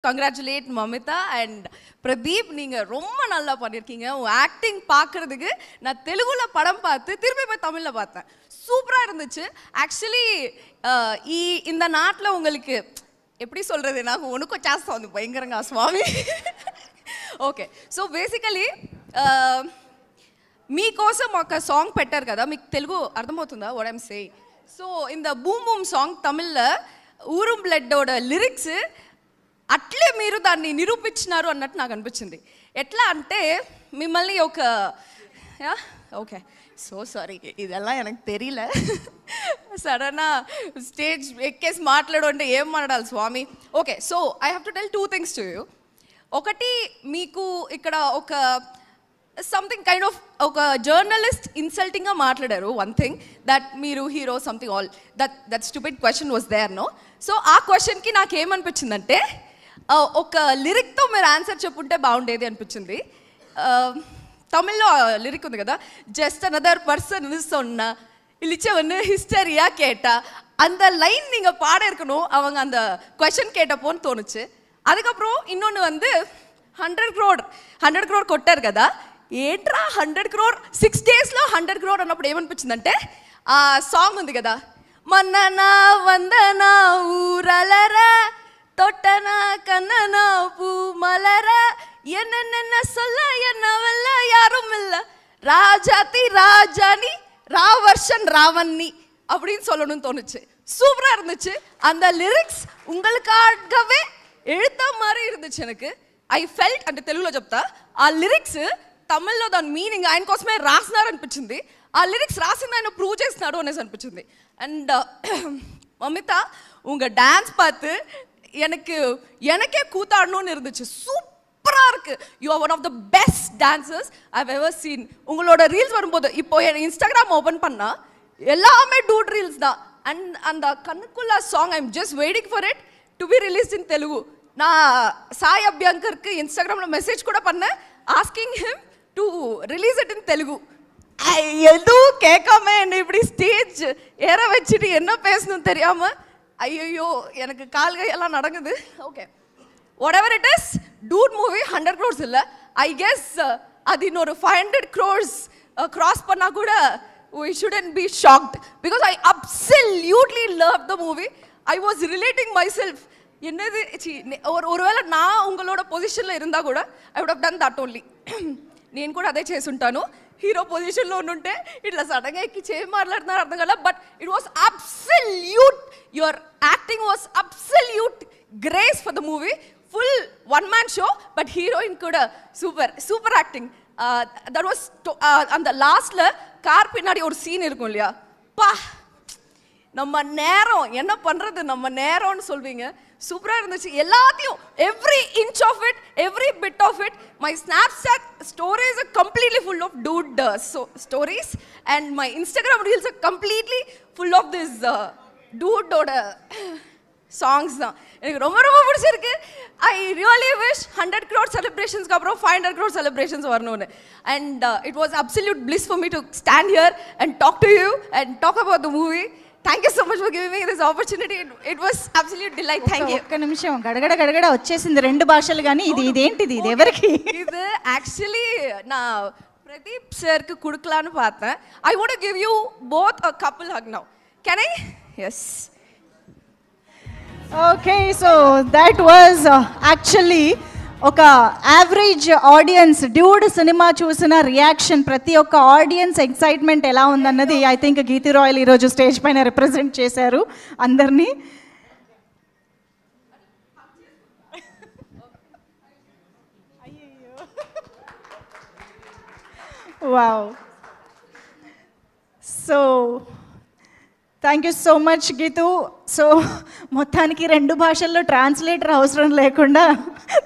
congratulate Mamita and Pradeep. நீங்கள் ரொம்ப நல்லா பண்ணியிருக்கீங்க. உங்கள் ஆக்டிங் பார்க்குறதுக்கு நான் தெலுங்குல படம் பார்த்து திரும்பி போய் தமிழில் பார்த்தேன். சூப்பராக இருந்துச்சு. ஆக்சுவலி இந்த நாட்டில் உங்களுக்கு எப்படி சொல்கிறது, నాకు వణుకు వచ్చేస్తుంది భయంకరంగా స్వామి. ఓకే, సో బేసికలీ మీకోసం ఒక సాంగ్ పెట్టారు కదా, మీకు తెలుగు అర్థమవుతుందా వాట్ ఐమ్ సేయింగ్? సో இந்த బూమ్ బూమ్ సాంగ్ తమిళ్లో ఊరుం బ్లడ్డోడ లిరిక్స్ అట్లే మీరు దాన్ని నిరూపించినారు అన్నట్టు నాకు అనిపించింది. ఎట్లా అంటే మిమ్మల్ని ఒక ఓకే సో సారీ, ఇదెல்லாம் எனக்கு தெரியல. సడనా స్టేజ్ ఎక్కేసి మాట్లాడు అంటే ఏం మాట్లాడాలి స్వామి. Okay, so I have to tell 2 things to you. ఒకటి, మీకు ఇక్కడ ఒక సంథింగ్ కైండ్ ఆఫ్ ఒక జర్నలిస్ట్ ఇన్సల్టింగ్గా మాట్లాడారు. వన్ థింగ్ దట్ మీరు hero something all that stupid question was there no. So ఆ క్వశ్చన్కి నాకేమనిపించిందంటే ఒక లిరిక్తో మీరు ఆన్సర్ చెప్పుంటే బాగుండేది అనిపించింది. தமிழ்లో லிரிக் ఉంది కదా, ஜஸ்ட் அனதர் பர்சன் சொன்னா இழிச்சவன்னு ஹிஸ்டரியா கேட்டா, அந்த லைன் நீங்கள் பாட இருக்கணும் அவங்க அந்த క్వశ్చన్ கேட்டப்போன்னு தோணுச்சு. அதுக்கப்புறம் இன்னொன்று வந்து 100 crore కొట్టారు కదా, ఏంట్రా 100 crore 6 daysలో 100 crore అన్నప్పుడు ఏమనిపించిందంటే ఆ సాంగ్ ఉంది కదా, మన్ననా వందనా ఊరలర தொட்டனா கண்ணனா பூ மலர என்னென்ன சொல்ல என்னவல்ல யாரும் இல்ல ராஜாத்தி ராஜானி ராவர்ஷன் ராவண்ணி அப்படின்னு சொல்லணும்னு தோணுச்சு. சூப்பராக இருந்துச்சு. அந்த லிரிக்ஸ் உங்களுக்காகவே எழுத்த மாதிரி இருந்துச்சு. எனக்கு ఐ ఫెల్ట్ అంటే తెలుగులో చెప్తా, ఆ లిరిక్స్ తమిళ్లో దాని మీనింగ్ ఆయన కోసమే రాసినారు అనిపించింది. ఆ లిరిక్స్ రాసింది ఆయన ప్రూవ్ చేసినాడు అనేసి అనిపించింది. అండ్ మమిత உங்க டான்ஸ் பார்த்து எனக்கே கூத்தாடணும்னு இருந்துச்சு. சூப்பராக இருக்கு. You are one of the best dancers I have ever seen. உங்களோட ரீல்ஸ் வரும்போது இப்போ என் இன்ஸ்டாகிராம் ஓப்பன் பண்ணால் எல்லாமே டூட் ரீல்ஸ் தான். அண்ட் அந்த கண்ணுக்குள்ள song I am just waiting for it to be released இன் தெலுங்கு. நான் சாய் அபியங்கருக்கு இன்ஸ்டாகிராமில் மெசேஜ் கூட பண்ணேன், asking him to release it in Telugu. எதுவும் கேட்காம என்னை இப்படி ஸ்டேஜ் ஏற வச்சுட்டு என்ன பேசணும் தெரியாமல் ஐயோ எனக்கு கால்கள் எல்லாம் நடக்குது. Okay, what ever it is, dude movie 100 crores இல்லை, ஐ கெஸ் அது இன்னொரு 500 crores கிராஸ் பண்ணால் கூட we shouldn't be shocked because I absolutely loved the movie. I was relating myself. என்னது ஒருవేళ நான் உங்களோட పొజిషన్లో இருந்தால் కూడా I would have done that only. నేను కూడా అదే చేసుంటాను. హీరో పొజిషన్లో ఉండుంటే ఇట్లా సడన్గా ఎక్కి చేయి మాట్లాడుతున్నారు అర్థం కదా. But it was absolute, your acting was absolute grace for the movie. Full one man show, but heroine కూడా சூப்பர் ஆக்டிங். தட் வாஸ் அந்த லாஸ்ட்ல கார் பின்னாடி ஒரு சீன் இருக்கும் இல்லையா, பா நம்ம நேரம் என்ன பண்ணுறது, நம்ம நேரம்னு சொல்வீங்க. சூப்பராக இருந்துச்சு. எல்லாத்தையும் every inch of it, every bit of it. My Snapchat stories are completely full of dude stories and my Instagram reels are completely full of this டூட்டோட சாங்ஸ் தான். எனக்கு ரொம்ப ரொம்ப பிடிச்சிருக்கு. ஐ ரியலி விஷ் 100 crore செலிப்ரேஷன்ஸ்க்கு அப்புறம் 500 crore celebrations வரணும்னு. And it was absolute bliss for me to stand here and talk to you and talk about the movie. Thank you so much for giving me this opportunity. It was absolute delight. Thank you. ఒక్క నిమిషం, గడగడ వచ్చేసింది 2 భాషలు. కానీ ఇదేంటిది, ఇది ఎవరికి? ఇది యాక్చువల్లీ నా ప్రదీప్ సార్కి కుడుకలాను பார்த்தேன். I want to give you both a couple hug now. Can I? Yes. Okay, so that was actually ఒక యావరేజ్ ఆడియన్స్ డ్యూడ్ సినిమా చూసిన రియాక్షన్, ప్రతి ఒక్క ఆడియన్స్ ఎక్సైట్మెంట్ ఎలా ఉందన్నది ఐ థింక్ గీతి రాయల్ ఈరోజు స్టేజ్ పైన రిప్రజెంట్ చేశారు అందరినీ. Wow, so thank you so much Geethu. So మొత్తానికి 2 భాషల్లో ట్రాన్స్లేటర్ అవసరం లేకుండా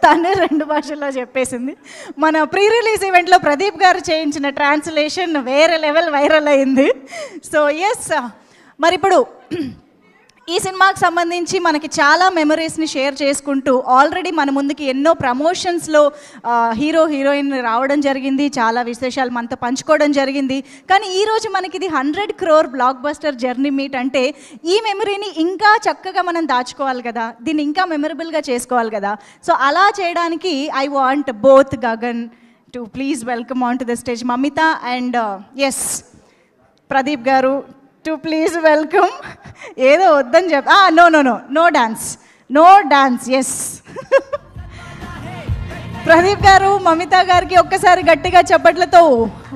తనే 2 భాషల్లో చెప్పేసింది. మన ప్రీ రిలీజ్ ఈవెంట్లో ప్రదీప్ గారు చేయించిన ట్రాన్స్లేషన్ వేరే లెవెల్ వైరల్ అయింది. సో ఎస్, మరి ఇప్పుడు ఈ సినిమాకి సంబంధించి మనకి చాలా మెమరీస్ని షేర్ చేసుకుంటూ ఆల్రెడీ మన ముందుకి ఎన్నో ప్రమోషన్స్లో హీరో హీరోయిన్ రావడం జరిగింది, చాలా విశేషాలు మనతో పంచుకోవడం జరిగింది. కానీ ఈరోజు మనకి ఇది 100 crore బ్లాక్ బస్టర్ జర్నీ మీట్ అంటే ఈ మెమరీని ఇంకా చక్కగా మనం దాచుకోవాలి కదా, దీన్ని ఇంకా మెమరబుల్గా చేసుకోవాలి కదా. సో అలా చేయడానికి I want both Gagan to please welcome on to the stage, Mamitha and S Pradeep garu to please welcome. ఏదో వద్దని చెప్ no no no no dance, no dance. S Pradeep garu Mamitha గారికి ఒక్కసారి గట్టిగా చప్పట్లతో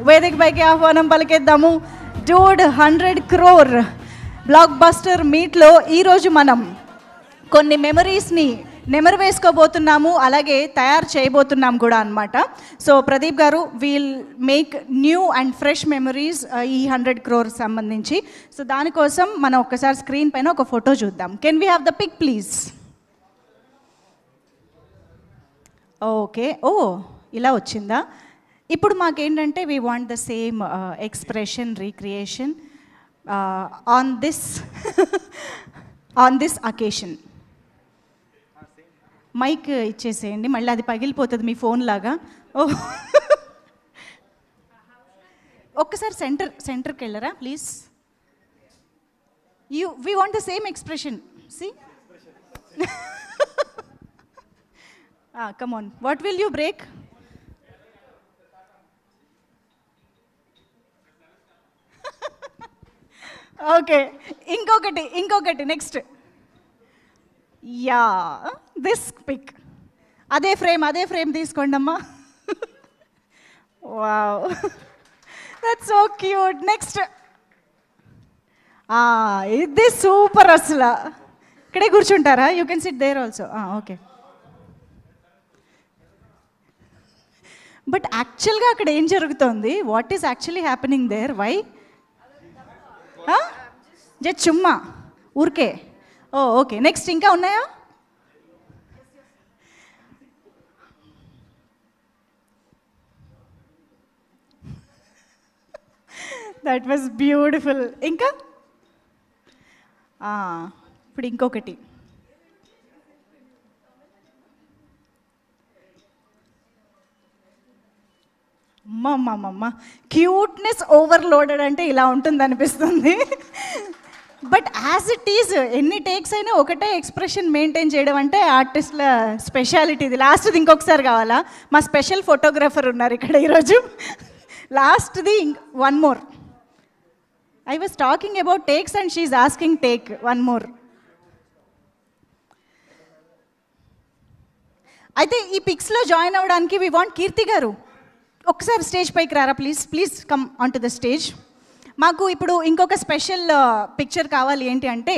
వేదిక పైకి ఆహ్వానం పలికేద్దాము. డూడ్ 100 crore బ్లాక్ బస్టర్ మీట్లో ఈరోజు మనం కొన్ని మెమరీస్ని నెమరు వేసుకోబోతున్నాము, అలాగే తయారు చేయబోతున్నాం కూడా అనమాట. So Pradeep garu we'll make new and fresh memories ఈ 100 crore సంబంధించి. సో దానికోసం మనం ఒక్కసారి స్క్రీన్ పైన ఒక ఫోటో చూద్దాం. Can we have the pic please? Okay, oh ఇలా వచ్చిందా? ఇప్పుడు మాకేంటంటే we want the same expression recreation on this occasion. Mike ఇచ్చేసేయండి, మళ్ళీ అది పగిలిపోతుంది మీ ఫోన్ లాగా. ఓ ఒక్కసారి సెంటర్కి వెళ్ళరా please. We want the same expression. See come on, what will you break? Okay, ఇంకొకటి నెక్స్ట్. యా దిస్ పిక్, అదే ఫ్రేమ్ తీసుకోండి అమ్మా. Wow, that's so cute. Next, ఇది సూపర్ అసలు. ఇక్కడే కూర్చుంటారా? You can sit there also. Okay, but యాక్చువల్గా అక్కడ ఏం జరుగుతోంది? What is actually happening there? Why just చుమ్మా ఊరికే? ఓ ఓకే, నెక్స్ట్ ఇంకా ఉన్నాయా? That was beautiful. ఇంకా ఇప్పుడు ఇంకొకటి. అమ్మమ్మమ్మ, క్యూట్నెస్ ఓవర్లోడెడ్ అంటే ఇలా ఉంటుంది అనిపిస్తుంది. బట్ యాజ్ ఇట్ ఈజ్ ఎన్ని టేక్స్ అయినా ఒకటే ఎక్స్ప్రెషన్ మెయింటైన్ చేయడం అంటే ఆర్టిస్ట్ల స్పెషాలిటీ. ఇది లాస్ట్ది ఇంకొకసారి కావాలా? మా స్పెషల్ ఫోటోగ్రాఫర్ ఉన్నారు ఇక్కడ ఈరోజు. లాస్ట్ది one more. I was talking about takes and she is asking take one more. అయితే ఈ పిక్స్లో జాయిన్ అవ్వడానికి వి వాంట్ కీర్తి గారు ఒకసారి స్టేజ్ పైకి రారా please come on to the stage. మాకు ఇప్పుడు ఇంకొక స్పెషల్ పిక్చర్ కావాలి. ఏంటి అంటే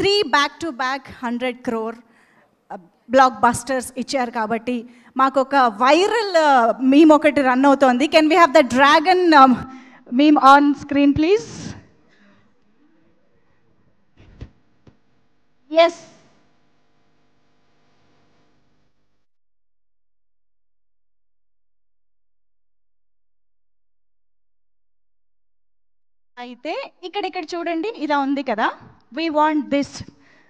3 back-to-back 100 crore బ్లాక్ బస్టర్స్ ఇచ్చారు కాబట్టి మాకు ఒక వైరల్ మీమ్ ఒకటి రన్ అవుతోంది. Can we have the dragon meme on screen please? Yes, అయితే ఇక్కడ చూడండి, ఇలా ఉంది కదా. We want this.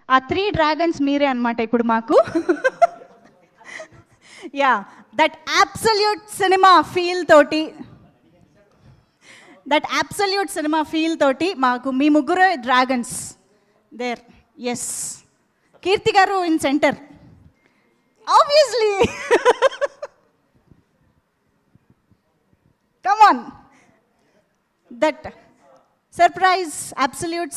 ఆ 3 dragons మీరే అనమాట ఇప్పుడు మాకు. Yeah, that absolute cinema feel తోటి మాకు మీ ముగ్గురు dragons there. Yes, Keerthi garu in centre obviously. Come on, that surprise absolute